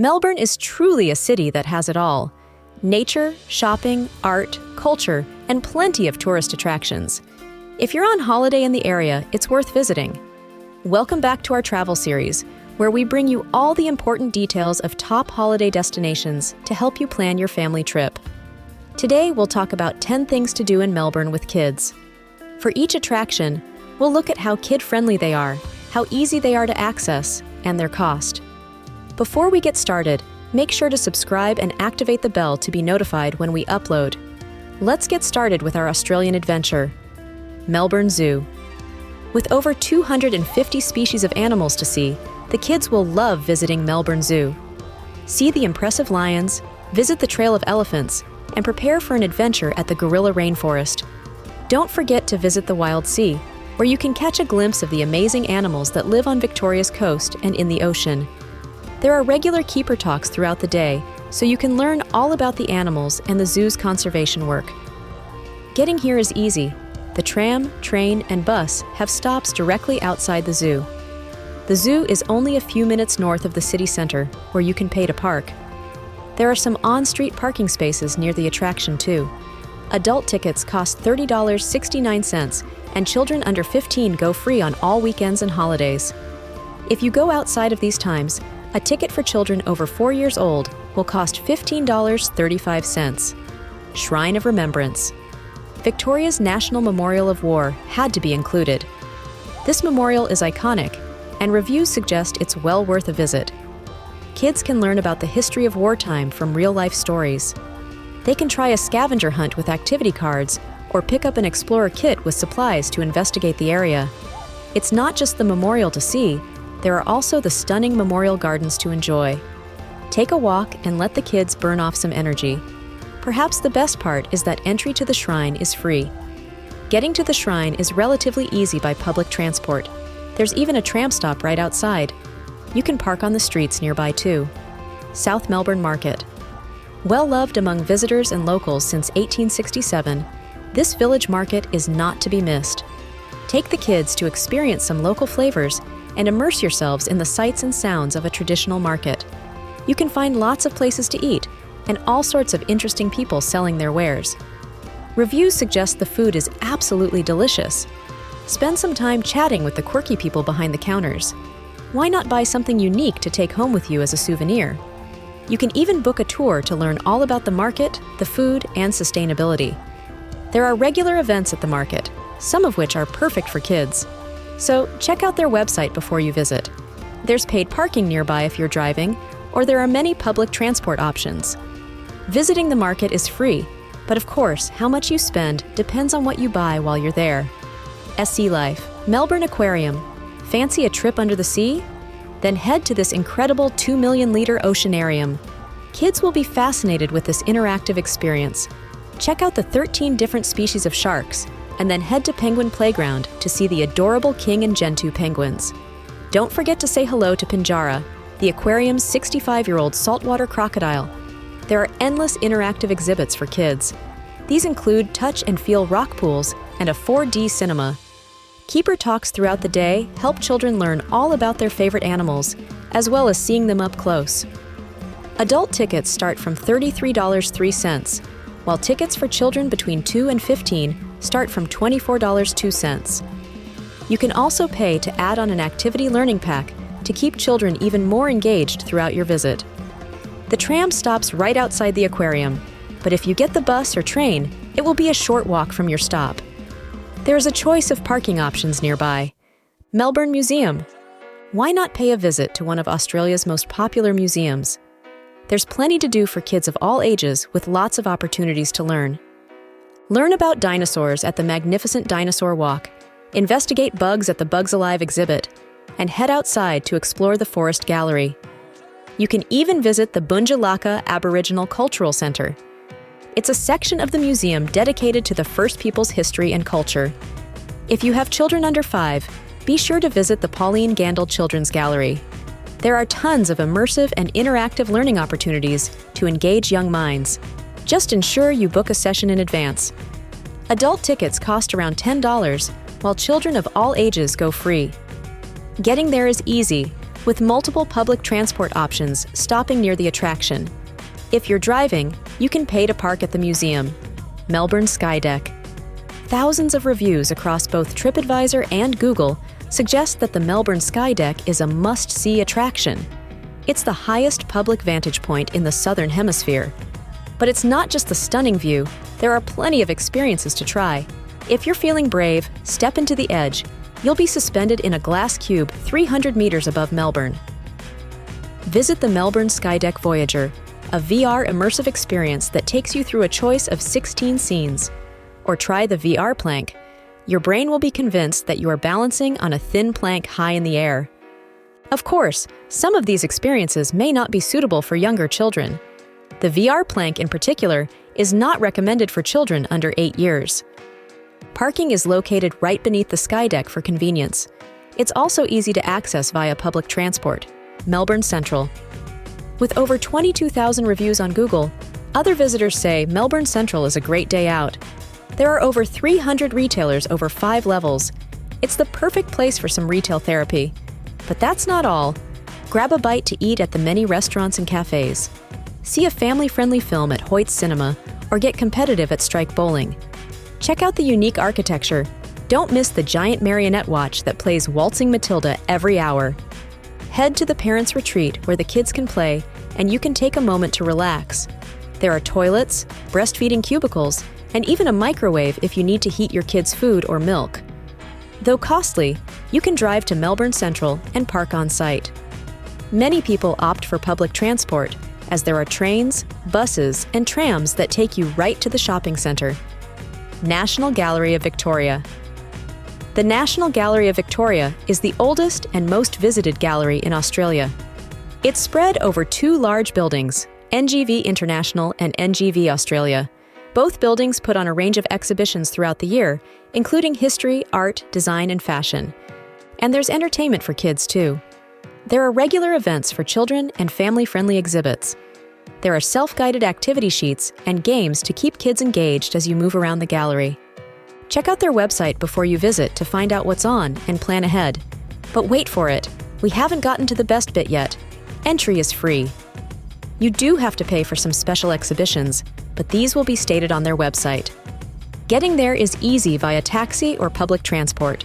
Melbourne is truly a city that has it all: nature, shopping, art, culture, and plenty of tourist attractions. If you're on holiday in the area, it's worth visiting. Welcome back to our travel series, where we bring you all the important details of top holiday destinations to help you plan your family trip. Today, we'll talk about 10 things to do in Melbourne with kids. For each attraction, we'll look at how kid-friendly they are, how easy they are to access, and their cost. Before we get started, make sure to subscribe and activate the bell to be notified when we upload. Let's get started with our Australian adventure. Melbourne Zoo. With over 250 species of animals to see, the kids will love visiting Melbourne Zoo. See the impressive lions, visit the Trail of Elephants, and prepare for an adventure at the gorilla rainforest. Don't forget to visit the Wild Sea, where you can catch a glimpse of the amazing animals that live on Victoria's coast and in the ocean. There are regular keeper talks throughout the day, so you can learn all about the animals and the zoo's conservation work. Getting here is easy. The tram, train, and bus have stops directly outside the zoo. The zoo is only a few minutes north of the city centre, where you can pay to park. There are some on-street parking spaces near the attraction too. Adult tickets cost $30.69, and children under 15 go free on all weekends and holidays. If you go outside of these times, a ticket for children over 4 years old will cost $15.35. Shrine of Remembrance. Victoria's National Memorial of War had to be included. This memorial is iconic, and reviews suggest it's well worth a visit. Kids can learn about the history of wartime from real-life stories. They can try a scavenger hunt with activity cards or pick up an explorer kit with supplies to investigate the area. It's not just the memorial to see, there are also the stunning memorial gardens to enjoy. Take a walk and let the kids burn off some energy. Perhaps the best part is that entry to the shrine is free. Getting to the shrine is relatively easy by public transport. There's even a tram stop right outside. You can park on the streets nearby too. South Melbourne Market. Well loved among visitors and locals since 1867, this village market is not to be missed. Take the kids to experience some local flavors and immerse yourselves in the sights and sounds of a traditional market. You can find lots of places to eat and all sorts of interesting people selling their wares. Reviews suggest the food is absolutely delicious. Spend some time chatting with the quirky people behind the counters. Why not buy something unique to take home with you as a souvenir? You can even book a tour to learn all about the market, the food, and sustainability. There are regular events at the market, some of which are perfect for kids. So check out their website before you visit. There's paid parking nearby if you're driving, or there are many public transport options. Visiting the market is free, but of course, how much you spend depends on what you buy while you're there. Sea Life. Melbourne Aquarium. Fancy a trip under the sea? Then head to this incredible 2 million-liter oceanarium. Kids will be fascinated with this interactive experience. Check out the 13 different species of sharks, and then head to Penguin Playground to see the adorable king and gentoo penguins. Don't forget to say hello to Pinjara, the aquarium's 65-year-old saltwater crocodile. There are endless interactive exhibits for kids. These include touch and feel rock pools and a 4D cinema. Keeper talks throughout the day help children learn all about their favorite animals, as well as seeing them up close. Adult tickets start from $33.03, while tickets for children between 2 and 15 start from $24.02. You can also pay to add on an activity learning pack to keep children even more engaged throughout your visit. The tram stops right outside the aquarium, but if you get the bus or train, it will be a short walk from your stop. There is a choice of parking options nearby. Melbourne Museum. Why not pay a visit to one of Australia's most popular museums? There's plenty to do for kids of all ages with lots of opportunities to learn. Learn about dinosaurs at the Magnificent Dinosaur Walk, investigate bugs at the Bugs Alive exhibit, and head outside to explore the Forest Gallery. You can even visit the Bunjalaka Aboriginal Cultural Centre. It's a section of the museum dedicated to the First Peoples' history and culture. If you have children under 5, be sure to visit the Pauline Gandel Children's Gallery. There are tons of immersive and interactive learning opportunities to engage young minds. Just ensure you book a session in advance. Adult tickets cost around $10, while children of all ages go free. Getting there is easy. with multiple public transport options stopping near the attraction. If you're driving, you can pay to park at the museum. Melbourne Skydeck. Thousands of reviews across both TripAdvisor and Google suggest that the Melbourne Skydeck is a must-see attraction. It's the highest public vantage point in the Southern Hemisphere. But it's not just the stunning view, there are plenty of experiences to try. If you're feeling brave, step into the edge. You'll be suspended in a glass cube 300 meters above Melbourne. Visit the Melbourne Skydeck Voyager, a VR immersive experience that takes you through a choice of 16 scenes. Or try the VR plank. Your brain will be convinced that you are balancing on a thin plank high in the air. Of course, some of these experiences may not be suitable for younger children. The VR plank in particular is not recommended for children under 8 years. Parking is located right beneath the Skydeck for convenience. It's also easy to access via public transport. Melbourne Central. With over 22,000 reviews on Google, other visitors say Melbourne Central is a great day out. There are over 300 retailers over 5 levels. It's the perfect place for some retail therapy. But that's not all. Grab a bite to eat at the many restaurants and cafes. See a family-friendly film at Hoyt's Cinema or get competitive at Strike Bowling. Check out the unique architecture. Don't miss the giant marionette watch that plays Waltzing Matilda every hour. Head to the Parents' Retreat where the kids can play and you can take a moment to relax. There are toilets, breastfeeding cubicles, and even a microwave if you need to heat your kids' food or milk. Though costly, you can drive to Melbourne Central and park on site. Many people opt for public transport, as there are trains, buses, and trams that take you right to the shopping centre. National Gallery of Victoria. The National Gallery of Victoria is the oldest and most visited gallery in Australia. It's spread over 2 large buildings, NGV International and NGV Australia. Both buildings put on a range of exhibitions throughout the year, including history, art, design, and fashion. And there's entertainment for kids, too. There are regular events for children and family-friendly exhibits. There are self-guided activity sheets and games to keep kids engaged as you move around the gallery. Check out their website before you visit to find out what's on and plan ahead. But wait for it, we haven't gotten to the best bit yet. Entry is free. You do have to pay for some special exhibitions, but these will be stated on their website. Getting there is easy via taxi or public transport.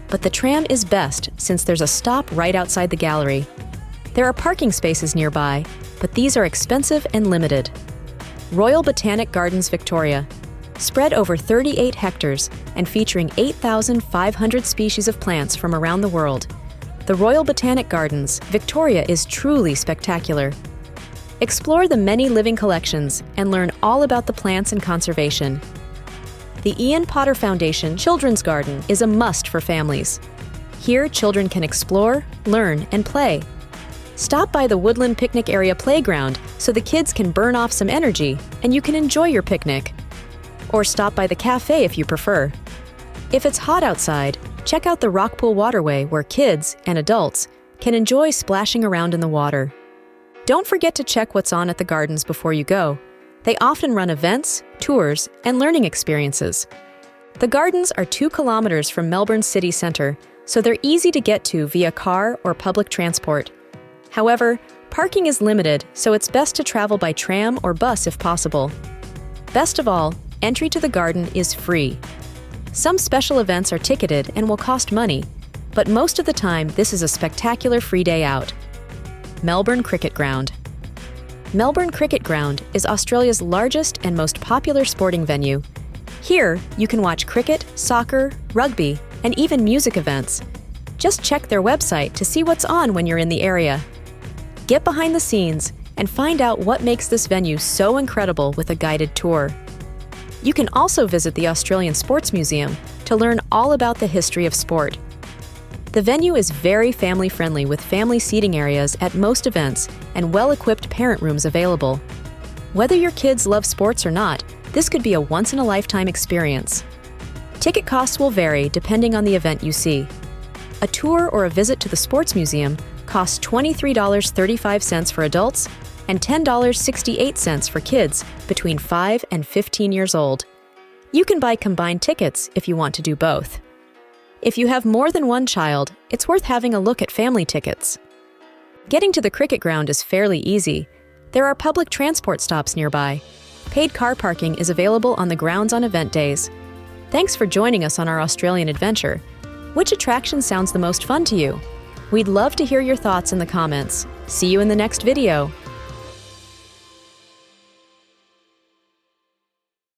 But the tram is best since there's a stop right outside the gallery. There are parking spaces nearby, but these are expensive and limited. Royal Botanic Gardens Victoria. Spread over 38 hectares and featuring 8,500 species of plants from around the world, the Royal Botanic Gardens Victoria is truly spectacular. Explore the many living collections and learn all about the plants and conservation. The Ian Potter Foundation Children's Garden is a must for families. Here, children can explore, learn, and play. Stop by the Woodland Picnic Area playground so the kids can burn off some energy and you can enjoy your picnic. Or stop by the cafe if you prefer. If it's hot outside, check out the Rockpool Waterway where kids and adults can enjoy splashing around in the water. Don't forget to check what's on at the gardens before you go. They often run events, tours, and learning experiences. The gardens are 2 kilometers from Melbourne city centre, so they're easy to get to via car or public transport. However, parking is limited, so it's best to travel by tram or bus if possible. Best of all, entry to the garden is free. Some special events are ticketed and will cost money, but most of the time this is a spectacular free day out. Melbourne Cricket Ground. Melbourne Cricket Ground is Australia's largest and most popular sporting venue. Here, you can watch cricket, soccer, rugby, and even music events. Just check their website to see what's on when you're in the area. Get behind the scenes and find out what makes this venue so incredible with a guided tour. You can also visit the Australian Sports Museum to learn all about the history of sport. The venue is very family-friendly with family seating areas at most events and well-equipped parent rooms available. Whether your kids love sports or not, this could be a once-in-a-lifetime experience. Ticket costs will vary depending on the event you see. A tour or a visit to the Sports Museum costs $23.35 for adults and $10.68 for kids between 5 and 15 years old. You can buy combined tickets if you want to do both. If you have more than one child, it's worth having a look at family tickets. Getting to the cricket ground is fairly easy. There are public transport stops nearby. Paid car parking is available on the grounds on event days. Thanks for joining us on our Australian adventure. Which attraction sounds the most fun to you? We'd love to hear your thoughts in the comments. See you in the next video.